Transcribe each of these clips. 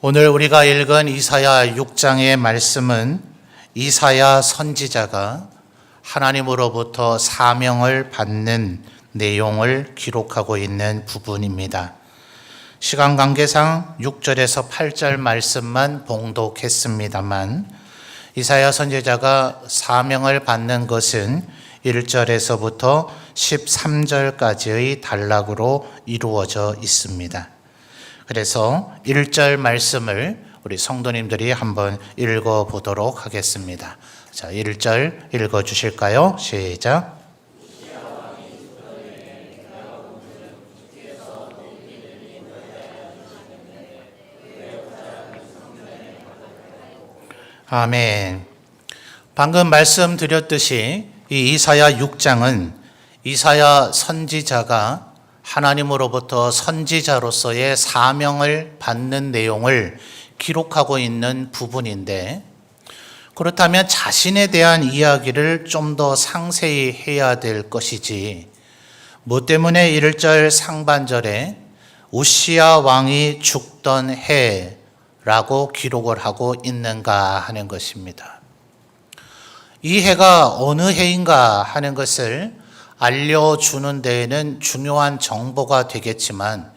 오늘 우리가 읽은 이사야 6장의 말씀은 이사야 선지자가 하나님으로부터 사명을 받는 내용을 기록하고 있는 부분입니다. 시간 관계상 6절에서 8절 말씀만 봉독했습니다만 이사야 선지자가 사명을 받는 것은 1절에서부터 13절까지의 단락으로 이루어져 있습니다. 그래서 1절 말씀을 우리 성도님들이 한번 읽어보도록 하겠습니다. 자, 1절 읽어주실까요? 시작. 아멘. 방금 말씀드렸듯이 이 이사야 6장은 이사야 선지자가 하나님으로부터 선지자로서의 사명을 받는 내용을 기록하고 있는 부분인데, 그렇다면 자신에 대한 이야기를 좀 더 상세히 해야 될 것이지, 뭐 때문에 1절 상반절에 우시야 왕이 죽던 해라고 기록을 하고 있는가 하는 것입니다. 이 해가 어느 해인가 하는 것을 알려주는 데에는 중요한 정보가 되겠지만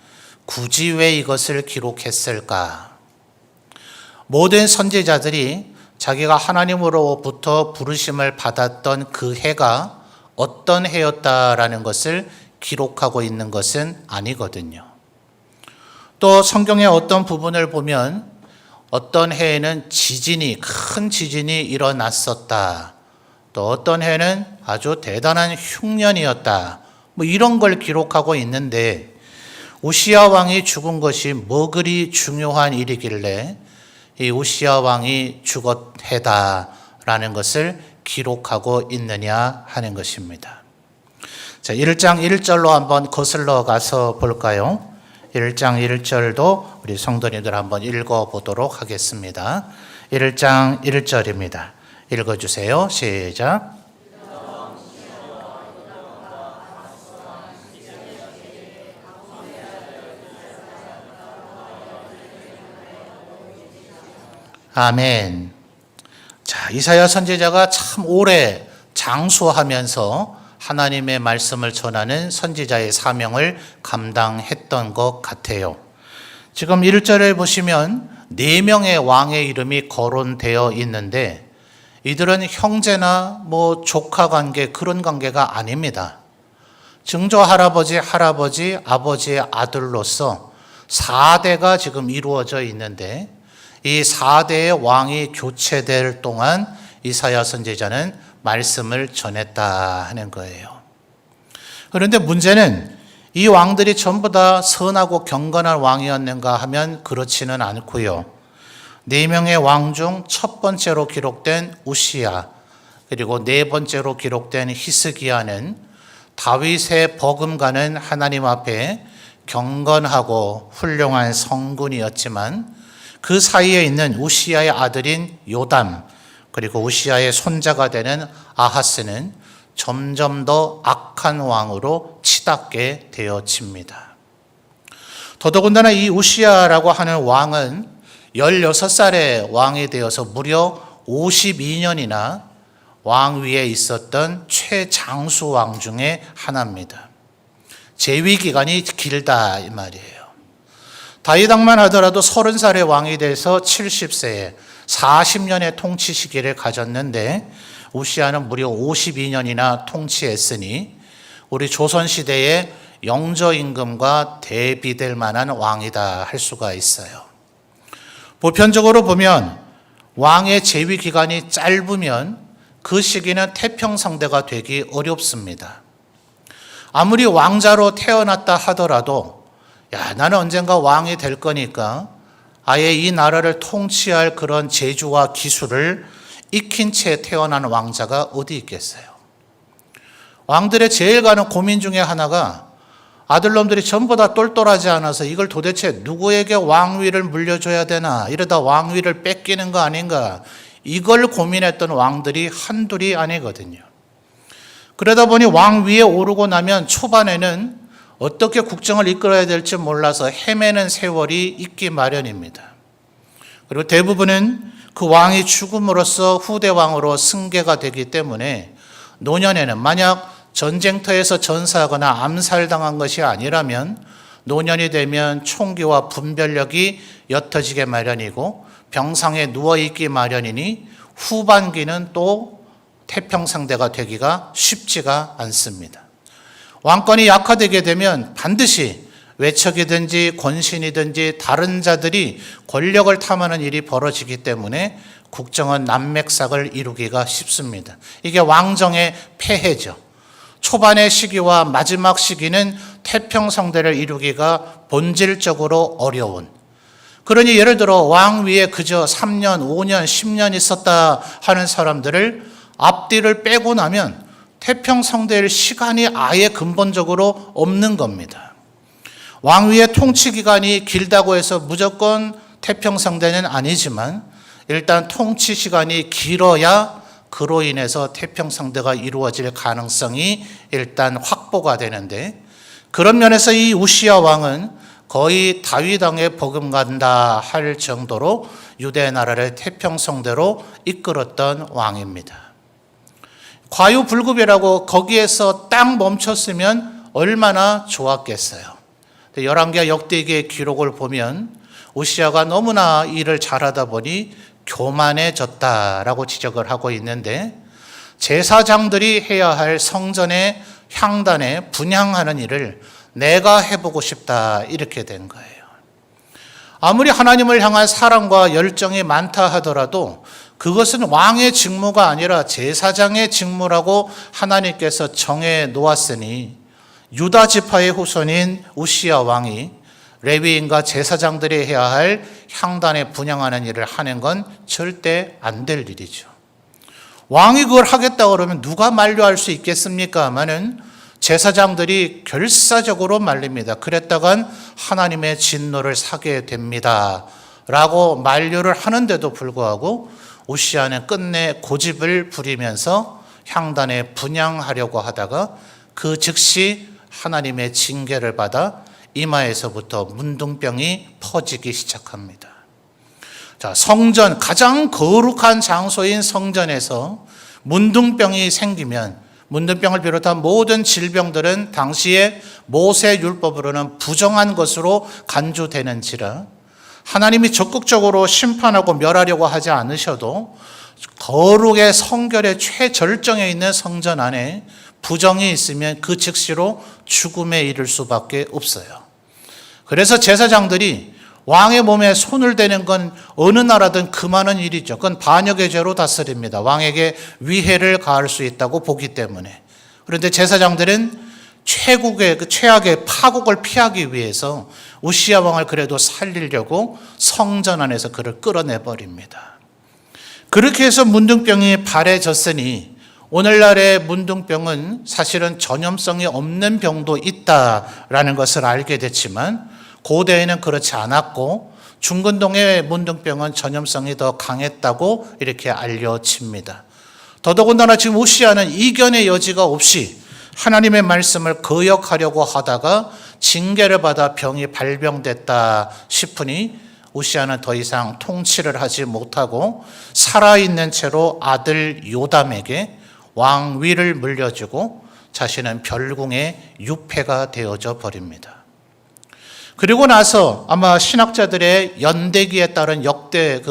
굳이 왜 이것을 기록했을까? 모든 선지자들이 자기가 하나님으로부터 부르심을 받았던 그 해가 어떤 해였다라는 것을 기록하고 있는 것은 아니거든요. 또 성경의 어떤 부분을 보면 어떤 해에는 큰 지진이 일어났었다. 또 어떤 해는 아주 대단한 흉년이었다. 뭐 이런 걸 기록하고 있는데, 우시야 왕이 죽은 것이 뭐 그리 중요한 일이길래 이 우시야 왕이 죽었해다라는 것을 기록하고 있느냐 하는 것입니다. 자, 1장 1절로 한번 거슬러 가서 볼까요? 1장 1절도 우리 성도님들 한번 읽어보도록 하겠습니다. 1장 1절입니다. 읽어주세요. 시작. 아멘. 자, 이사야 선지자가 참 오래 장수하면서 하나님의 말씀을 전하는 선지자의 사명을 감당했던 것 같아요. 지금 1절에 보시면 4명의 왕의 이름이 거론되어 있는데, 이들은 형제나 조카 관계, 그런 관계가 아닙니다. 증조 할아버지, 아버지의 아들로서 4대가 지금 이루어져 있는데, 이 4대의 왕이 교체될 동안 이사야 선지자는 말씀을 전했다 하는 거예요. 그런데 문제는 이 왕들이 전부 다 선하고 경건한 왕이었는가 하면 그렇지는 않고요. 4명의 왕 중 첫 번째로 기록된 우시야, 그리고 4번째로 기록된 히스기야는 다윗의 버금가는 하나님 앞에 경건하고 훌륭한 성군이었지만, 그 사이에 있는 우시야의 아들인 요담, 그리고 우시야의 손자가 되는 아하스는 점점 더 악한 왕으로 치닫게 되어집니다. 더더군다나 이 우시야라고 하는 왕은 16살에 왕이 되어서 무려 52년이나 왕위에 있었던 최장수 왕 중에 하나입니다. 재위 기간이 길다 이 말이에요. 다윗 왕만 하더라도 30살에 왕이 돼서 70세에 40년의 통치 시기를 가졌는데, 우시야는 무려 52년이나 통치했으니 우리 조선시대의 영저임금과 대비될 만한 왕이다 할 수가 있어요. 보편적으로 보면 왕의 재위 기간이 짧으면 그 시기는 태평성대가 되기 어렵습니다. 아무리 왕자로 태어났다 하더라도 나는 언젠가 왕이 될 거니까 아예 이 나라를 통치할 그런 재주와 기술을 익힌 채 태어난 왕자가 어디 있겠어요? 왕들의 제일 가는 고민 중에 하나가 아들놈들이 전부 다 똘똘하지 않아서 이걸 도대체 누구에게 왕위를 물려줘야 되나, 이러다 왕위를 뺏기는 거 아닌가, 이걸 고민했던 왕들이 한둘이 아니거든요. 그러다 보니 왕위에 오르고 나면 초반에는 어떻게 국정을 이끌어야 될지 몰라서 헤매는 세월이 있기 마련입니다. 그리고 대부분은 그 왕이 죽음으로써 후대 왕으로 승계가 되기 때문에 노년에는 만약 전쟁터에서 전사하거나 암살당한 것이 아니라면 노년이 되면 총기와 분별력이 옅어지게 마련이고 병상에 누워있기 마련이니 후반기는 또 태평상대가 되기가 쉽지가 않습니다. 왕권이 약화되게 되면 반드시 외척이든지 권신이든지 다른 자들이 권력을 탐하는 일이 벌어지기 때문에 국정은 난맥삭을 이루기가 쉽습니다. 이게 왕정의 폐해죠. 초반의 시기와 마지막 시기는 태평성대를 이루기가 본질적으로 어려운, 그러니 예를 들어 왕 위에 그저 3년, 5년, 10년 있었다 하는 사람들을 앞뒤를 빼고 나면 태평성대일 시간이 아예 근본적으로 없는 겁니다. 왕 위의 통치 기간이 길다고 해서 무조건 태평성대는 아니지만 일단 통치 시간이 길어야 그로 인해서 태평성대가 이루어질 가능성이 일단 확보가 되는데, 그런 면에서 이 우시야 왕은 거의 다윗 왕에 버금간다 할 정도로 유대 나라를 태평성대로 이끌었던 왕입니다. 과유불급이라고 거기에서 딱 멈췄으면 얼마나 좋았겠어요. 열왕기와 역대기의 기록을 보면 우시야가 너무나 일을 잘하다 보니 교만해졌다라고 지적을 하고 있는데, 제사장들이 해야 할 성전의 향단에 분향하는 일을 내가 해보고 싶다 이렇게 된 거예요. 아무리 하나님을 향한 사랑과 열정이 많다 하더라도 그것은 왕의 직무가 아니라 제사장의 직무라고 하나님께서 정해 놓았으니 유다 지파의 후손인 우시야 왕이 레위인과 제사장들이 해야 할 향단에 분향하는 일을 하는 건 절대 안 될 일이죠. 왕이 그걸 하겠다 그러면 누가 만류할 수 있겠습니까마는 제사장들이 결사적으로 말립니다. 그랬다간 하나님의 진노를 사게 됩니다 라고 만류를 하는데도 불구하고 우시야는 끝내 고집을 부리면서 향단에 분향하려고 하다가 그 즉시 하나님의 징계를 받아 이마에서부터 문둥병이 퍼지기 시작합니다. 자, 성전, 가장 거룩한 장소인 성전에서 문둥병이 생기면 문둥병을 비롯한 모든 질병들은 당시의 모세 율법으로는 부정한 것으로 간주되는지라 하나님이 적극적으로 심판하고 멸하려고 하지 않으셔도 거룩의 성결의 최절정에 있는 성전 안에 부정이 있으면 그 즉시로 죽음에 이를 수밖에 없어요. 그래서 제사장들이 왕의 몸에 손을 대는 건 어느 나라든 금하는 일이죠. 그건 반역의 죄로 다스립니다. 왕에게 위해를 가할 수 있다고 보기 때문에. 그런데 제사장들은 최악의 파국을 피하기 위해서 우시야 왕을 그래도 살리려고 성전 안에서 그를 끌어내버립니다. 그렇게 해서 문둥병이 발해졌으니 오늘날의 문둥병은 사실은 전염성이 없는 병도 있다라는 것을 알게 됐지만 고대에는 그렇지 않았고 중근동의 문둥병은 전염성이 더 강했다고 이렇게 알려집니다. 더더군다나 지금 우시야는 이견의 여지가 없이 하나님의 말씀을 거역하려고 하다가 징계를 받아 병이 발병됐다 싶으니 우시야는 더 이상 통치를 하지 못하고 살아있는 채로 아들 요담에게 왕위를 물려주고 자신은 별궁의 유폐가 되어져 버립니다. 그리고 나서 아마 신학자들의 연대기에 따른 역대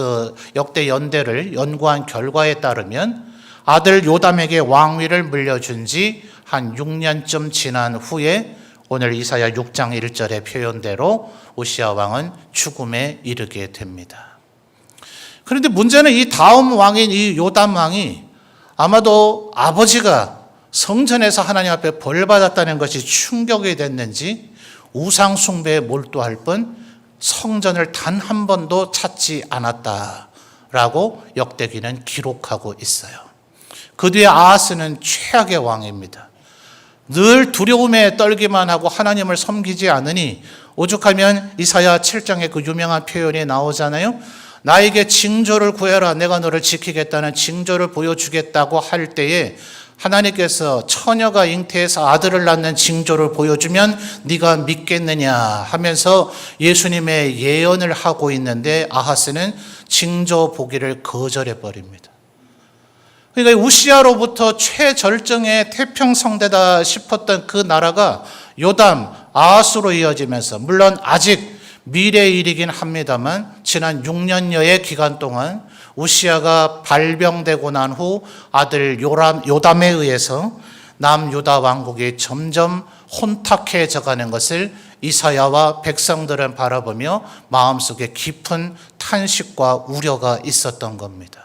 연대를 연구한 결과에 따르면 아들 요담에게 왕위를 물려준 지 한 6년쯤 지난 후에 오늘 이사야 6장 1절의 표현대로 우시야 왕은 죽음에 이르게 됩니다. 그런데 문제는 이 다음 왕인 이 요담 왕이 아마도 아버지가 성전에서 하나님 앞에 벌 받았다는 것이 충격이 됐는지 우상 숭배에 몰두할 뿐 성전을 단 한 번도 찾지 않았다라고 역대기는 기록하고 있어요. 그 뒤에 아하스는 최악의 왕입니다. 늘 두려움에 떨기만 하고 하나님을 섬기지 않으니 오죽하면 이사야 7장에 그 유명한 표현이 나오잖아요. 나에게 징조를 구해라. 내가 너를 지키겠다는 징조를 보여주겠다고 할 때에 하나님께서 처녀가 잉태해서 아들을 낳는 징조를 보여주면 네가 믿겠느냐 하면서 예수님의 예언을 하고 있는데 아하스는 징조 보기를 거절해 버립니다. 그러니까 우시야로부터 최절정의 태평성대다 싶었던 그 나라가 요담, 아하스로 이어지면서, 물론 아직 미래의 일이긴 합니다만 지난 6년여의 기간 동안 우시야가 발병되고 난 후 아들 요담에 의해서 남유다 왕국이 점점 혼탁해져 가는 것을 이사야와 백성들은 바라보며 마음속에 깊은 탄식과 우려가 있었던 겁니다.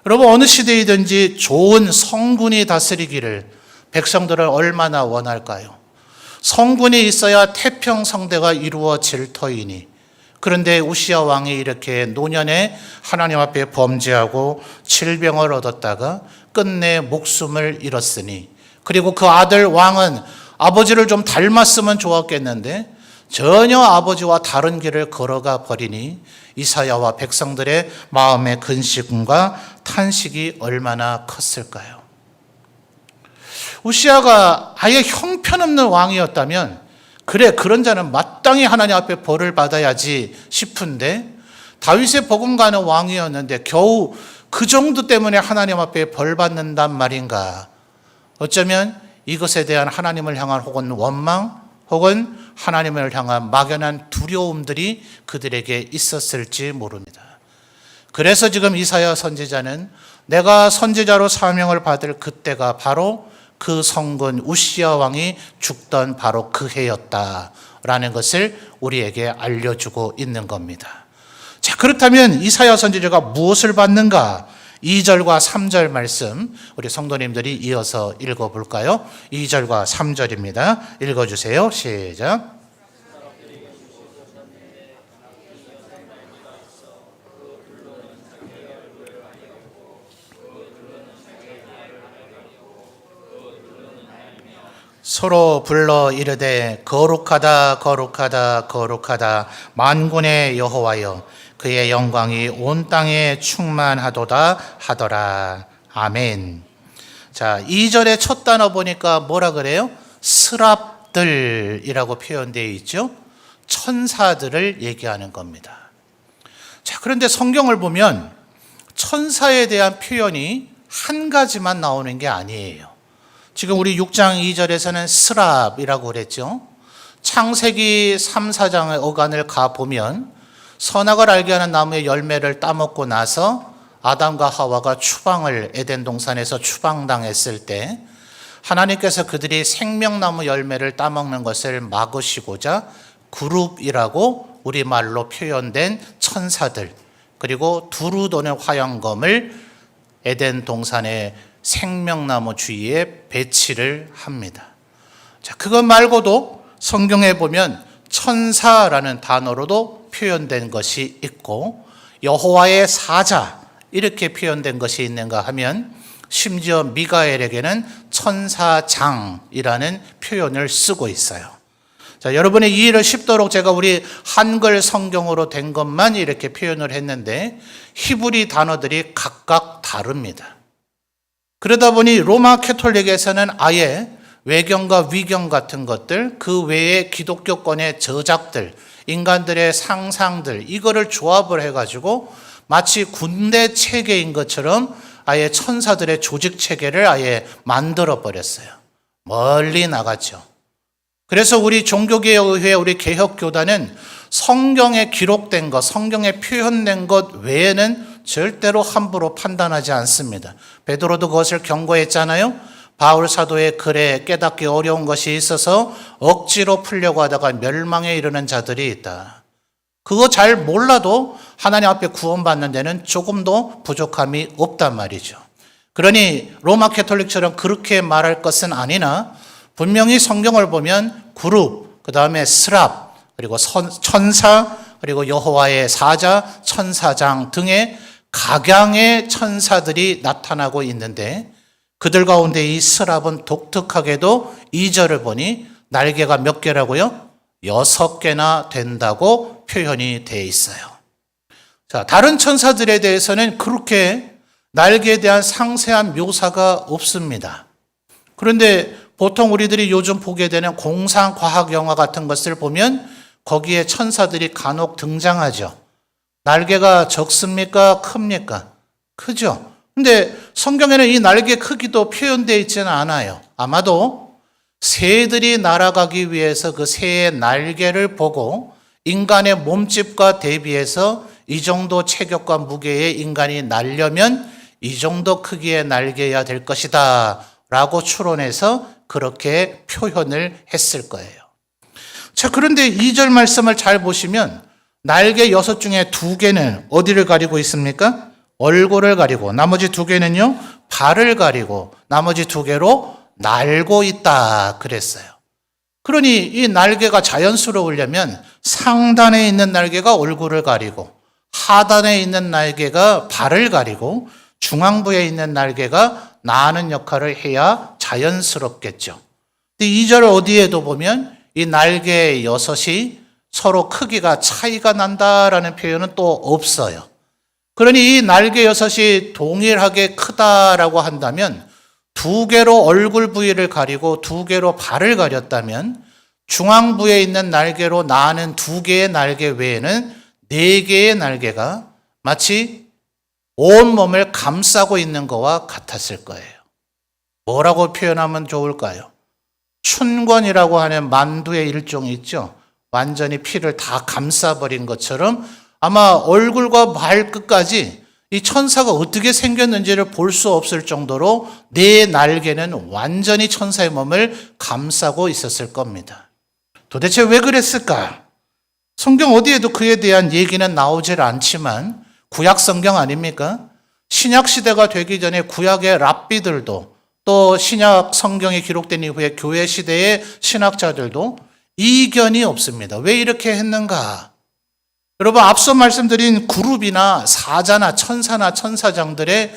여러분, 어느 시대이든지 좋은 성군이 다스리기를 백성들은 얼마나 원할까요? 성군이 있어야 태평성대가 이루어질 터이니, 그런데 우시야 왕이 이렇게 노년에 하나님 앞에 범죄하고 질병을 얻었다가 끝내 목숨을 잃었으니, 그리고 그 아들 왕은 아버지를 좀 닮았으면 좋았겠는데 전혀 아버지와 다른 길을 걸어가 버리니 이사야와 백성들의 마음의 근심과 탄식이 얼마나 컸을까요? 우시야가 아예 형편없는 왕이었다면 그래, 그런 자는 마땅히 하나님 앞에 벌을 받아야지 싶은데, 다윗의 버금가는 왕이었는데 겨우 그 정도 때문에 하나님 앞에 벌 받는단 말인가? 어쩌면 이것에 대한 하나님을 향한 혹은 원망, 혹은 하나님을 향한 막연한 두려움들이 그들에게 있었을지 모릅니다. 그래서 지금 이사야 선지자는 내가 선지자로 사명을 받을 그때가 바로 그 성군 우시야 왕이 죽던 바로 그 해였다라는 것을 우리에게 알려주고 있는 겁니다. 자, 그렇다면 이사야 선지자가 무엇을 받는가? 2절과 3절 말씀 우리 성도님들이 이어서 읽어볼까요? 2절과 3절입니다. 읽어주세요. 시작. 서로 불러 이르되 거룩하다 거룩하다 거룩하다 만군의 여호와여, 그의 영광이 온 땅에 충만하도다 하더라. 아멘. 자, 2절의 첫 단어 보니까 뭐라 그래요? 스랍들이라고 표현되어 있죠. 천사들을 얘기하는 겁니다. 자, 그런데 성경을 보면 천사에 대한 표현이 한 가지만 나오는 게 아니에요. 지금 우리 6장 2절에서는 스랍이라고 그랬죠. 창세기 3, 4장의 어간을 가보면 선악을 알게 하는 나무의 열매를 따먹고 나서 아담과 하와가 추방을 에덴 동산에서 추방당했을 때 하나님께서 그들이 생명나무 열매를 따먹는 것을 막으시고자 그룹이라고 우리말로 표현된 천사들, 그리고 두루 도는 화영검을 에덴 동산의 생명나무 주위에 배치를 합니다. 자, 그것 말고도 성경에 보면 천사라는 단어로도 표현된 것이 있고 여호와의 사자 이렇게 표현된 것이 있는가 하면 심지어 미가엘에게는 천사장이라는 표현을 쓰고 있어요. 자, 여러분의 이해를 쉽도록 제가 우리 한글 성경으로 된 것만 이렇게 표현을 했는데 히브리 단어들이 각각 다릅니다. 그러다 보니 로마 캐톨릭에서는 아예 외경과 위경 같은 것들, 그 외에 기독교권의 저작들, 인간들의 상상들, 이거를 조합을 해가지고 마치 군대 체계인 것처럼 아예 천사들의 조직 체계를 아예 만들어 버렸어요. 멀리 나갔죠. 그래서 우리 종교개혁의회, 우리 개혁교단은 성경에 기록된 것, 성경에 표현된 것 외에는 절대로 함부로 판단하지 않습니다. 베드로도 그것을 경고했잖아요. 바울 사도의 글에 깨닫기 어려운 것이 있어서 억지로 풀려고 하다가 멸망에 이르는 자들이 있다. 그거 잘 몰라도 하나님 앞에 구원받는 데는 조금도 부족함이 없단 말이죠. 그러니 로마 캐톨릭처럼 그렇게 말할 것은 아니나 분명히 성경을 보면 그룹, 그 다음에 스랍, 그리고 천사, 그리고 여호와의 사자, 천사장 등의 각양의 천사들이 나타나고 있는데 그들 가운데 이 스랍은 독특하게도 2절을 보니 날개가 몇 개라고요? 6개나 된다고 표현이 되어 있어요. 자, 다른 천사들에 대해서는 그렇게 날개에 대한 상세한 묘사가 없습니다. 그런데 보통 우리들이 요즘 보게 되는 공상과학 영화 같은 것을 보면 거기에 천사들이 간혹 등장하죠. 날개가 적습니까? 큽니까? 크죠? 근데 성경에는 이 날개 크기도 표현되어 있지는 않아요. 아마도 새들이 날아가기 위해서 그 새의 날개를 보고 인간의 몸집과 대비해서 이 정도 체격과 무게의 인간이 날려면 이 정도 크기의 날개여야 될 것이다 라고 추론해서 그렇게 표현을 했을 거예요. 자, 그런데 2절 말씀을 잘 보시면 날개 6 중에 2개는 어디를 가리고 있습니까? 얼굴을 가리고, 나머지 2개는요 발을 가리고, 나머지 2개로 날고 있다 그랬어요. 그러니 이 날개가 자연스러우려면 상단에 있는 날개가 얼굴을 가리고, 하단에 있는 날개가 발을 가리고, 중앙부에 있는 날개가 나는 역할을 해야 자연스럽겠죠. 2절 어디에도 보면 이 날개 6이 서로 크기가 차이가 난다라는 표현은 또 없어요. 그러니 이 날개 6이 동일하게 크다라고 한다면 2개로 얼굴 부위를 가리고 2개로 발을 가렸다면 중앙부에 있는 날개로 나는 2개의 날개 외에는 4개의 날개가 마치 온몸을 감싸고 있는 것과 같았을 거예요. 뭐라고 표현하면 좋을까요? 춘권이라고 하는 만두의 일종이 있죠. 완전히 피를 다 감싸버린 것처럼 아마 얼굴과 발끝까지 이 천사가 어떻게 생겼는지를 볼 수 없을 정도로 네 날개는 완전히 천사의 몸을 감싸고 있었을 겁니다. 도대체 왜 그랬을까? 성경 어디에도 그에 대한 얘기는 나오질 않지만 구약 성경 아닙니까? 신약 시대가 되기 전에 구약의 랍비들도 또 신약 성경이 기록된 이후에 교회 시대의 신학자들도 이견이 없습니다. 왜 이렇게 했는가? 여러분, 앞서 말씀드린 그룹이나 사자나 천사나 천사장들의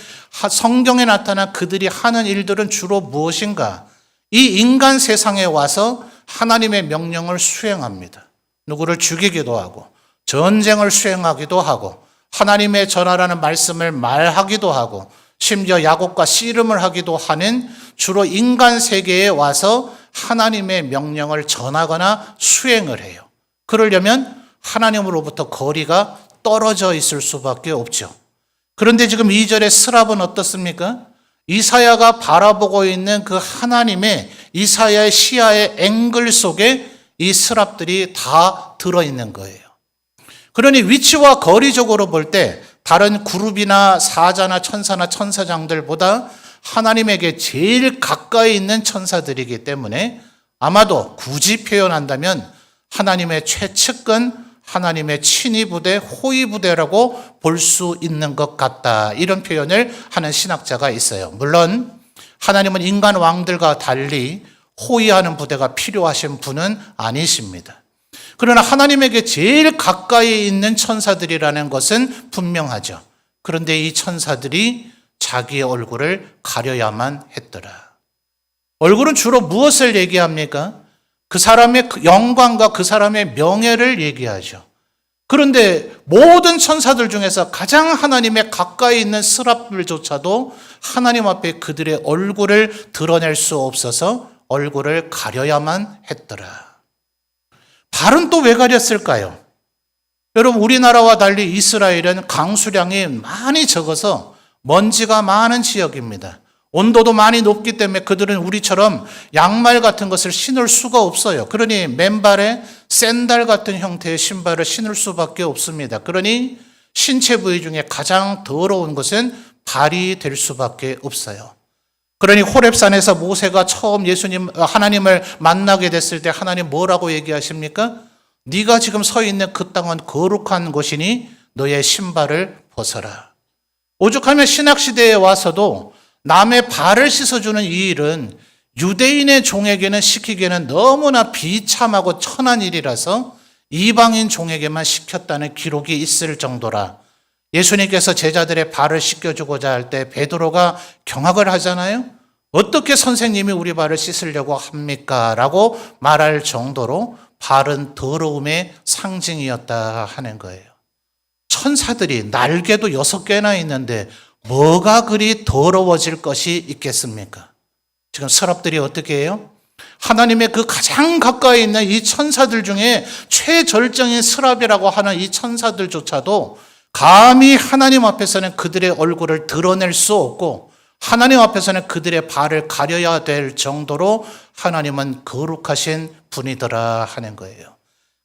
성경에 나타난 그들이 하는 일들은 주로 무엇인가? 이 인간 세상에 와서 하나님의 명령을 수행합니다. 누구를 죽이기도 하고 전쟁을 수행하기도 하고 하나님의 전하라는 말씀을 말하기도 하고 심지어 야곱과 씨름을 하기도 하는 주로 인간 세계에 와서 하나님의 명령을 전하거나 수행을 해요. 그러려면 하나님으로부터 거리가 떨어져 있을 수밖에 없죠. 그런데 지금 2절의 스랍은 어떻습니까? 이사야가 바라보고 있는 그 하나님의 이사야의 시야의 앵글 속에 이 스랍들이 다 들어있는 거예요. 그러니 위치와 거리적으로 볼 때 다른 그룹이나 사자나 천사나 천사장들보다 하나님에게 제일 가까이 있는 천사들이기 때문에 아마도 굳이 표현한다면 하나님의 최측근, 하나님의 친위 부대, 호위 부대라고 볼 수 있는 것 같다. 이런 표현을 하는 신학자가 있어요. 물론 하나님은 인간 왕들과 달리 호위하는 부대가 필요하신 분은 아니십니다. 그러나 하나님에게 제일 가까이 있는 천사들이라는 것은 분명하죠. 그런데 이 천사들이 자기의 얼굴을 가려야만 했더라. 얼굴은 주로 무엇을 얘기합니까? 그 사람의 영광과 그 사람의 명예를 얘기하죠. 그런데 모든 천사들 중에서 가장 하나님의 가까이 있는 스랍들조차도 하나님 앞에 그들의 얼굴을 드러낼 수 없어서 얼굴을 가려야만 했더라. 발은 또 왜 가렸을까요? 여러분, 우리나라와 달리 이스라엘은 강수량이 많이 적어서 먼지가 많은 지역입니다. 온도도 많이 높기 때문에 그들은 우리처럼 양말 같은 것을 신을 수가 없어요. 그러니 맨발에 샌들 같은 형태의 신발을 신을 수밖에 없습니다. 그러니 신체 부위 중에 가장 더러운 것은 발이 될 수밖에 없어요. 그러니 호렙산에서 모세가 처음 하나님을 만나게 됐을 때 하나님 뭐라고 얘기하십니까? 네가 지금 서 있는 그 땅은 거룩한 곳이니 너의 신발을 벗어라. 오죽하면 신학시대에 와서도 남의 발을 씻어주는 이 일은 유대인의 종에게는 시키기에는 너무나 비참하고 천한 일이라서 이방인 종에게만 시켰다는 기록이 있을 정도라. 예수님께서 제자들의 발을 씻겨주고자 할 때 베드로가 경악을 하잖아요. 어떻게 선생님이 우리 발을 씻으려고 합니까? 라고 말할 정도로 발은 더러움의 상징이었다 하는 거예요. 천사들이 날개도 6개나 있는데 뭐가 그리 더러워질 것이 있겠습니까? 지금 스랍들이 어떻게 해요? 하나님의 그 가장 가까이 있는 이 천사들 중에 최절정인 스랍이라고 하는 이 천사들조차도 감히 하나님 앞에서는 그들의 얼굴을 드러낼 수 없고 하나님 앞에서는 그들의 발을 가려야 될 정도로 하나님은 거룩하신 분이더라 하는 거예요.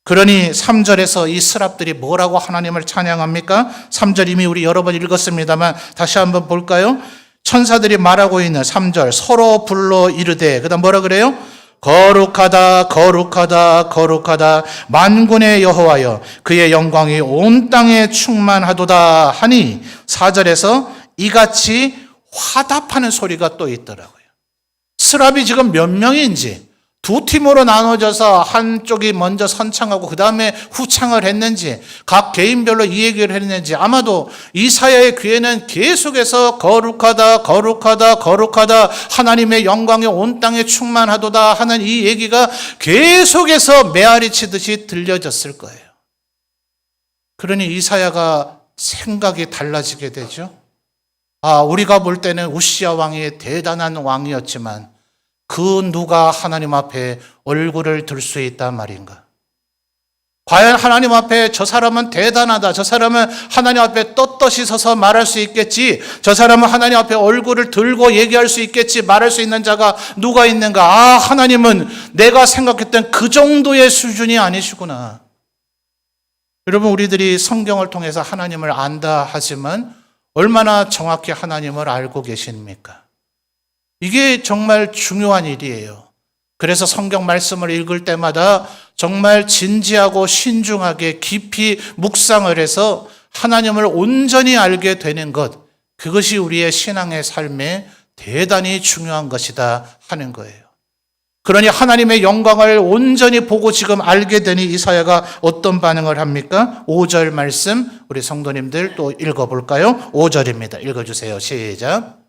그러니 3절에서 이 스랍들이 뭐라고 하나님을 찬양합니까? 3절 이미 우리 여러 번 읽었습니다만 다시 한번 볼까요? 천사들이 말하고 있는 3절 서로 불러 이르되 그다음 뭐라 그래요? 거룩하다 거룩하다 거룩하다 만군의 여호와여 그의 영광이 온 땅에 충만하도다 하니 4절에서 이같이 화답하는 소리가 또 있더라고요. 스랍이 지금 몇 명인지 두 팀으로 나눠져서 한쪽이 먼저 선창하고 그 다음에 후창을 했는지 각 개인별로 이 얘기를 했는지 아마도 이사야의 귀에는 계속해서 거룩하다 거룩하다 거룩하다 하나님의 영광이 온 땅에 충만하도다 하는 이 얘기가 계속해서 메아리 치듯이 들려졌을 거예요. 그러니 이사야가 생각이 달라지게 되죠. 우리가 볼 때는 우시야 왕이 대단한 왕이었지만 그 누가 하나님 앞에 얼굴을 들 수 있단 말인가? 과연 하나님 앞에 저 사람은 대단하다. 저 사람은 하나님 앞에 떳떳이 서서 말할 수 있겠지. 저 사람은 하나님 앞에 얼굴을 들고 얘기할 수 있겠지. 말할 수 있는 자가 누가 있는가? 하나님은 내가 생각했던 그 정도의 수준이 아니시구나. 여러분, 우리들이 성경을 통해서 하나님을 안다 하지만 얼마나 정확히 하나님을 알고 계십니까? 이게 정말 중요한 일이에요. 그래서 성경 말씀을 읽을 때마다 정말 진지하고 신중하게 깊이 묵상을 해서 하나님을 온전히 알게 되는 것, 그것이 우리의 신앙의 삶에 대단히 중요한 것이다 하는 거예요. 그러니 하나님의 영광을 온전히 보고 지금 알게 되니 이사야가 어떤 반응을 합니까? 5절 말씀 우리 성도님들 또 읽어볼까요? 5절입니다. 읽어주세요. 시작.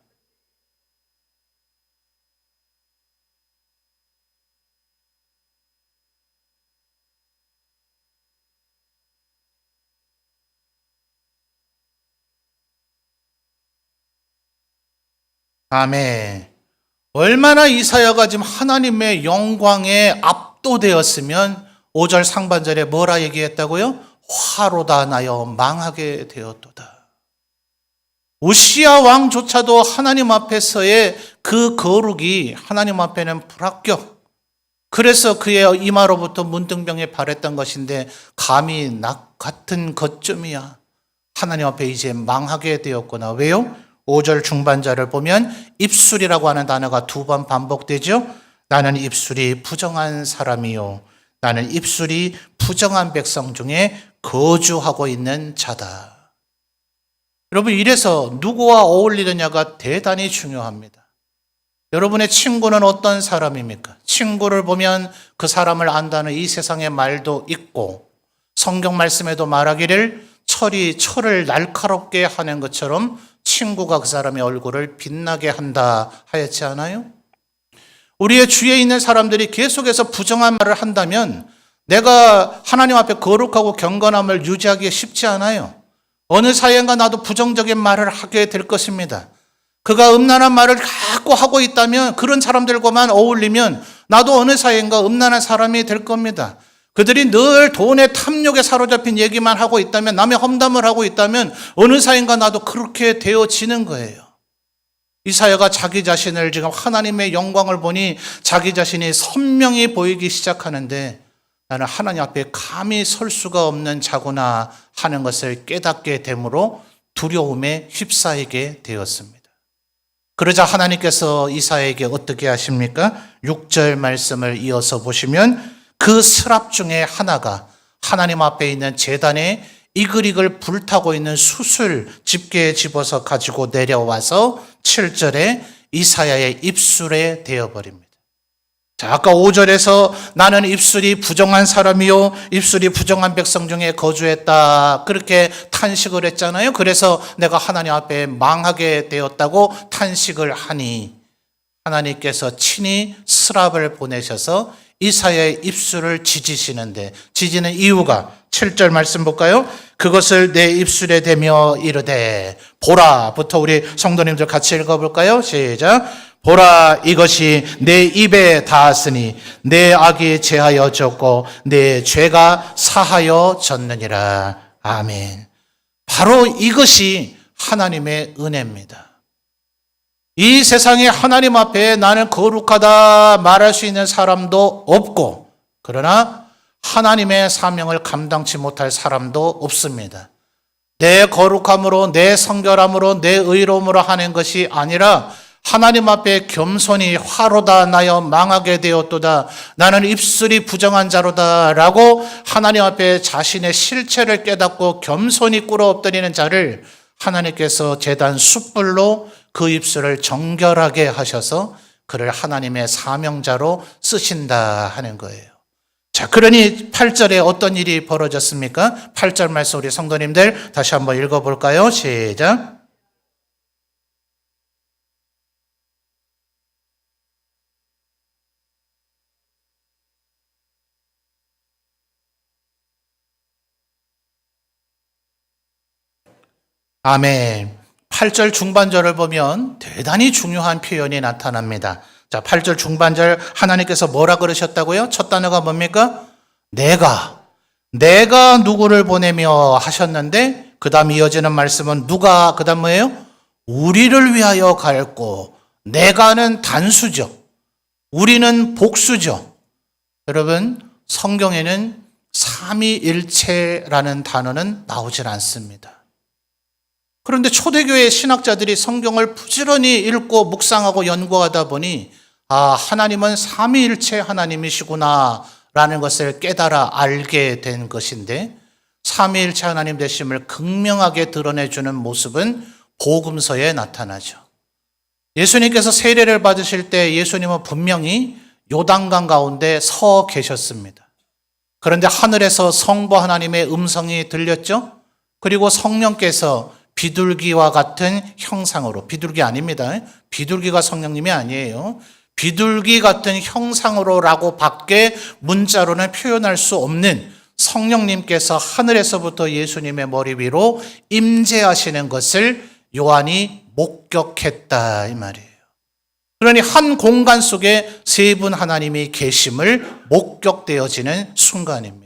아멘. 얼마나 이사야가 지금 하나님의 영광에 압도되었으면 5절 상반절에 뭐라 얘기했다고요? 화로다 나여 망하게 되었도다. 우시야 왕조차도 하나님 앞에서의 그 거룩이 하나님 앞에는 불합격. 그래서 그의 이마로부터 문둥병에 발했던 것인데 감히 낙 같은 것쯤이야. 하나님 앞에 이제 망하게 되었구나. 왜요? 5절 중반절을 보면 입술이라고 하는 단어가 2번 반복되죠. 나는 입술이 부정한 사람이요. 나는 입술이 부정한 백성 중에 거주하고 있는 자다. 여러분, 이래서 누구와 어울리느냐가 대단히 중요합니다. 여러분의 친구는 어떤 사람입니까? 친구를 보면 그 사람을 안다는 이 세상의 말도 있고 성경 말씀에도 말하기를 철을 날카롭게 하는 것처럼 친구가 그 사람의 얼굴을 빛나게 한다 하였지 않아요? 우리의 주위에 있는 사람들이 계속해서 부정한 말을 한다면 내가 하나님 앞에 거룩하고 경건함을 유지하기 쉽지 않아요. 어느 사이인가 나도 부정적인 말을 하게 될 것입니다. 그가 음란한 말을 자꾸 하고 있다면 그런 사람들과만 어울리면 나도 어느 사이인가 음란한 사람이 될 겁니다. 그들이 늘 돈의 탐욕에 사로잡힌 얘기만 하고 있다면, 남의 험담을 하고 있다면 어느 사이인가 나도 그렇게 되어지는 거예요. 이사야가 자기 자신을 지금 하나님의 영광을 보니 자기 자신이 선명히 보이기 시작하는데 나는 하나님 앞에 감히 설 수가 없는 자구나 하는 것을 깨닫게 되므로 두려움에 휩싸이게 되었습니다. 그러자 하나님께서 이사야에게 어떻게 하십니까? 6절 말씀을 이어서 보시면 그 스랍 중에 하나가 하나님 앞에 있는 제단에 이글이글 불타고 있는 숯을 집게에 집어서 가지고 내려와서 7절에 이사야의 입술에 대어버립니다. 자, 아까 5절에서 나는 입술이 부정한 사람이요 입술이 부정한 백성 중에 거주했다 그렇게 탄식을 했잖아요. 그래서 내가 하나님 앞에 망하게 되었다고 탄식을 하니 하나님께서 친히 스랍을 보내셔서 이사야의 입술을 지지시는데 지지는 이유가 7절 말씀 볼까요? 그것을 내 입술에 대며 이르되 보라부터 우리 성도님들 같이 읽어볼까요? 시작. 보라 이것이 내 입에 닿았으니 내 악이 제하여졌고 내 죄가 사하여졌느니라. 아멘. 바로 이것이 하나님의 은혜입니다. 이 세상에 하나님 앞에 나는 거룩하다 말할 수 있는 사람도 없고, 그러나 하나님의 사명을 감당치 못할 사람도 없습니다. 내 거룩함으로, 내 성결함으로, 내 의로움으로 하는 것이 아니라 하나님 앞에 겸손히 화로다 나여 망하게 되었도다, 나는 입술이 부정한 자로다 라고 하나님 앞에 자신의 실체를 깨닫고 겸손히 꿇어 엎드리는 자를 하나님께서 제단 숯불로 그 입술을 정결하게 하셔서 그를 하나님의 사명자로 쓰신다 하는 거예요. 자, 그러니 8절에 어떤 일이 벌어졌습니까? 8절 말씀 우리 성도님들 다시 한번 읽어볼까요? 시작. 아멘. 8절 중반절을 보면 대단히 중요한 표현이 나타납니다. 자, 8절 중반절 하나님께서 뭐라 그러셨다고요? 첫 단어가 뭡니까? 내가 누구를 보내며 하셨는데, 그 다음 이어지는 말씀은 누가, 그 다음 뭐예요? 우리를 위하여 갈고, 내가는 단수죠. 우리는 복수죠. 여러분, 성경에는 삼위일체라는 단어는 나오질 않습니다. 그런데 초대교회 신학자들이 성경을 부지런히 읽고 묵상하고 연구하다 보니 하나님은 삼위일체 하나님이시구나 라는 것을 깨달아 알게 된 것인데, 삼위일체 하나님 되심을 극명하게 드러내주는 모습은 복음서에 나타나죠. 예수님께서 세례를 받으실 때 예수님은 분명히 요단강 가운데 서 계셨습니다. 그런데 하늘에서 성부 하나님의 음성이 들렸죠. 그리고 성령께서 비둘기와 같은 형상으로, 비둘기 아닙니다. 비둘기가 성령님이 아니에요. 비둘기 같은 형상으로라고 밖에 문자로는 표현할 수 없는 성령님께서 하늘에서부터 예수님의 머리 위로 임재하시는 것을 요한이 목격했다 이 말이에요. 그러니 한 공간 속에 세 분 하나님이 계심을 목격되어지는 순간입니다.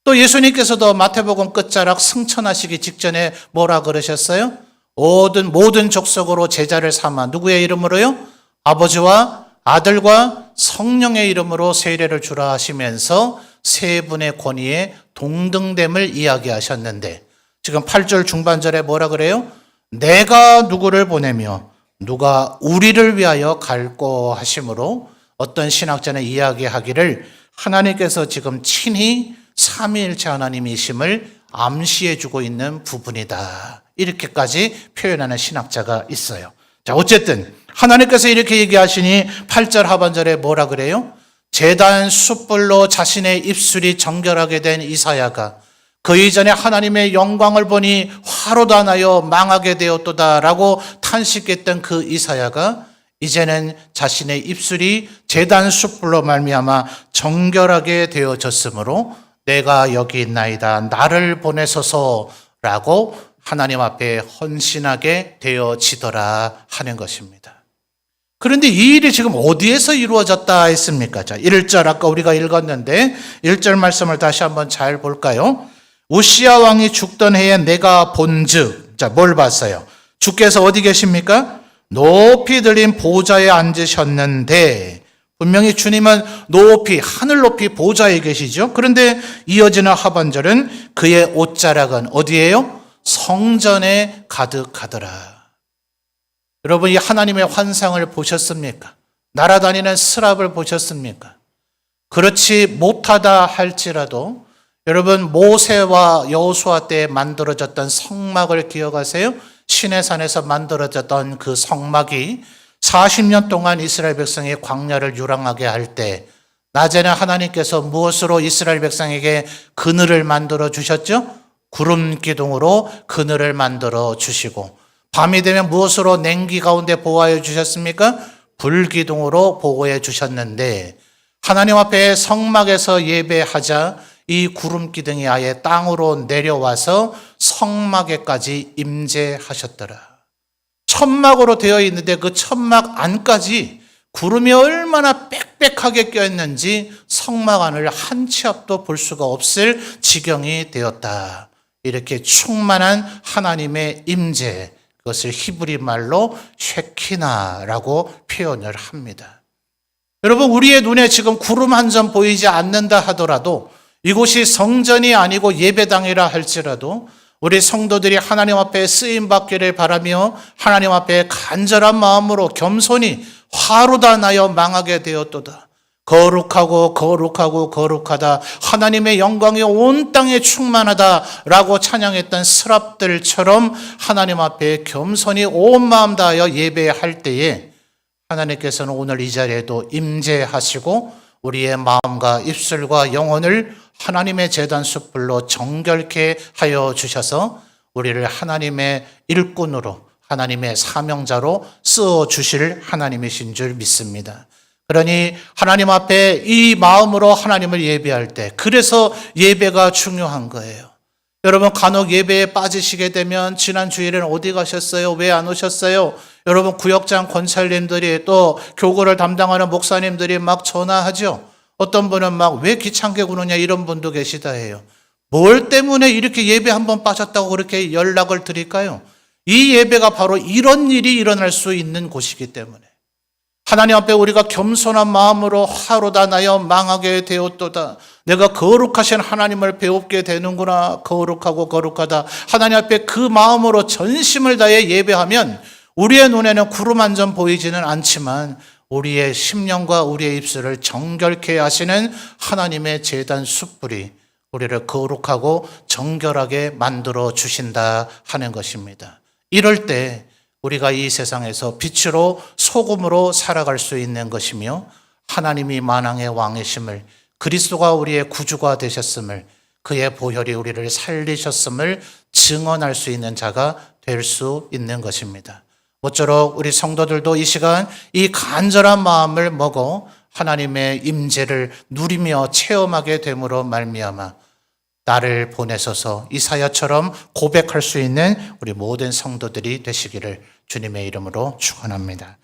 또 예수님께서도 마태복음 끝자락 승천하시기 직전에 뭐라 그러셨어요? 모든 족속으로 제자를 삼아 누구의 이름으로요? 아버지와 아들과 성령의 이름으로 세례를 주라 하시면서 세 분의 권위에 동등됨을 이야기하셨는데, 지금 8절 중반절에 뭐라 그래요? 내가 누구를 보내며 누가 우리를 위하여 갈고 하심으로 어떤 신학자는 이야기하기를 하나님께서 지금 친히 삼위일체 하나님이심을 암시해주고 있는 부분이다, 이렇게까지 표현하는 신학자가 있어요. 자, 어쨌든 하나님께서 이렇게 얘기하시니 8절 하반절에 뭐라 그래요? 제단 숯불로 자신의 입술이 정결하게 된 이사야가 그 이전에 하나님의 영광을 보니 화로다 나여 망하게 되었도다라고 탄식했던 그 이사야가 이제는 자신의 입술이 제단 숯불로 말미암아 정결하게 되어졌으므로 내가 여기 있나이다, 나를 보내소서라고 하나님 앞에 헌신하게 되어지더라 하는 것입니다. 그런데 이 일이 지금 어디에서 이루어졌다 했습니까? 자, 1절 아까 우리가 읽었는데 1절 말씀을 다시 한번 잘 볼까요? 우시야 왕이 죽던 해에 내가 본즉, 자, 뭘 봤어요? 주께서 어디 계십니까? 높이 들린 보좌에 앉으셨는데, 분명히 주님은 높이, 하늘 높이 보좌에 계시죠. 그런데 이어지는 하반절은 그의 옷자락은 어디예요? 성전에 가득하더라. 여러분, 이 하나님의 환상을 보셨습니까? 날아다니는 스랍을 보셨습니까? 그렇지 못하다 할지라도 여러분, 모세와 여호수아 때 만들어졌던 성막을 기억하세요? 시내산에서 만들어졌던 그 성막이 40년 동안 이스라엘 백성이 광야를 유랑하게 할 때 낮에는 하나님께서 무엇으로 이스라엘 백성에게 그늘을 만들어 주셨죠? 구름 기둥으로 그늘을 만들어 주시고, 밤이 되면 무엇으로 냉기 가운데 보호해 주셨습니까? 불 기둥으로 보호해 주셨는데, 하나님 앞에 성막에서 예배하자 이 구름 기둥이 아예 땅으로 내려와서 성막에까지 임재하셨더라. 천막으로 되어 있는데 그 천막 안까지 구름이 얼마나 빽빽하게 껴있는지 성막 안을 한 치 앞도 볼 수가 없을 지경이 되었다. 이렇게 충만한 하나님의 임재, 그것을 히브리 말로 쉐키나라고 표현을 합니다. 여러분, 우리의 눈에 지금 구름 한 점 보이지 않는다 하더라도, 이곳이 성전이 아니고 예배당이라 할지라도 우리 성도들이 하나님 앞에 쓰임받기를 바라며 하나님 앞에 간절한 마음으로 겸손히 화로다 나여 망하게 되었도다. 거룩하고 거룩하고 거룩하다. 하나님의 영광이 온 땅에 충만하다라고 찬양했던 스랍들처럼 하나님 앞에 겸손히 온 마음 다하여 예배할 때에 하나님께서는 오늘 이 자리에도 임재하시고 우리의 마음과 입술과 영혼을 하나님의 제단 숯불로 정결케 하여 주셔서 우리를 하나님의 일꾼으로, 하나님의 사명자로 쓰어 주실 하나님이신 줄 믿습니다. 그러니 하나님 앞에 이 마음으로 하나님을 예배할 때, 그래서 예배가 중요한 거예요. 여러분, 간혹 예배에 빠지시게 되면 지난 주일에는 어디 가셨어요? 왜 안 오셨어요? 여러분, 구역장 권찰님들이 또 교구를 담당하는 목사님들이 막 전화하죠. 어떤 분은 막 왜 귀찮게 구느냐 이런 분도 계시다 해요. 뭘 때문에 이렇게 예배 한번 빠졌다고 그렇게 연락을 드릴까요? 이 예배가 바로 이런 일이 일어날 수 있는 곳이기 때문에 하나님 앞에 우리가 겸손한 마음으로 하루다 나여 망하게 되었도다. 내가 거룩하신 하나님을 배웁게 되는구나. 거룩하고 거룩하다. 하나님 앞에 그 마음으로 전심을 다해 예배하면 우리의 눈에는 구름 한 점 보이지는 않지만 우리의 심령과 우리의 입술을 정결케 하시는 하나님의 제단 숯불이 우리를 거룩하고 정결하게 만들어 주신다 하는 것입니다. 이럴 때 우리가 이 세상에서 빛으로 소금으로 살아갈 수 있는 것이며 하나님이 만왕의 왕이심을, 그리스도가 우리의 구주가 되셨음을, 그의 보혈이 우리를 살리셨음을 증언할 수 있는 자가 될 수 있는 것입니다. 모쪼록 우리 성도들도 이 시간 이 간절한 마음을 먹어 하나님의 임재를 누리며 체험하게 됨으로 말미암아 나를 보내소서 이사야처럼 고백할 수 있는 우리 모든 성도들이 되시기를 주님의 이름으로 축원합니다.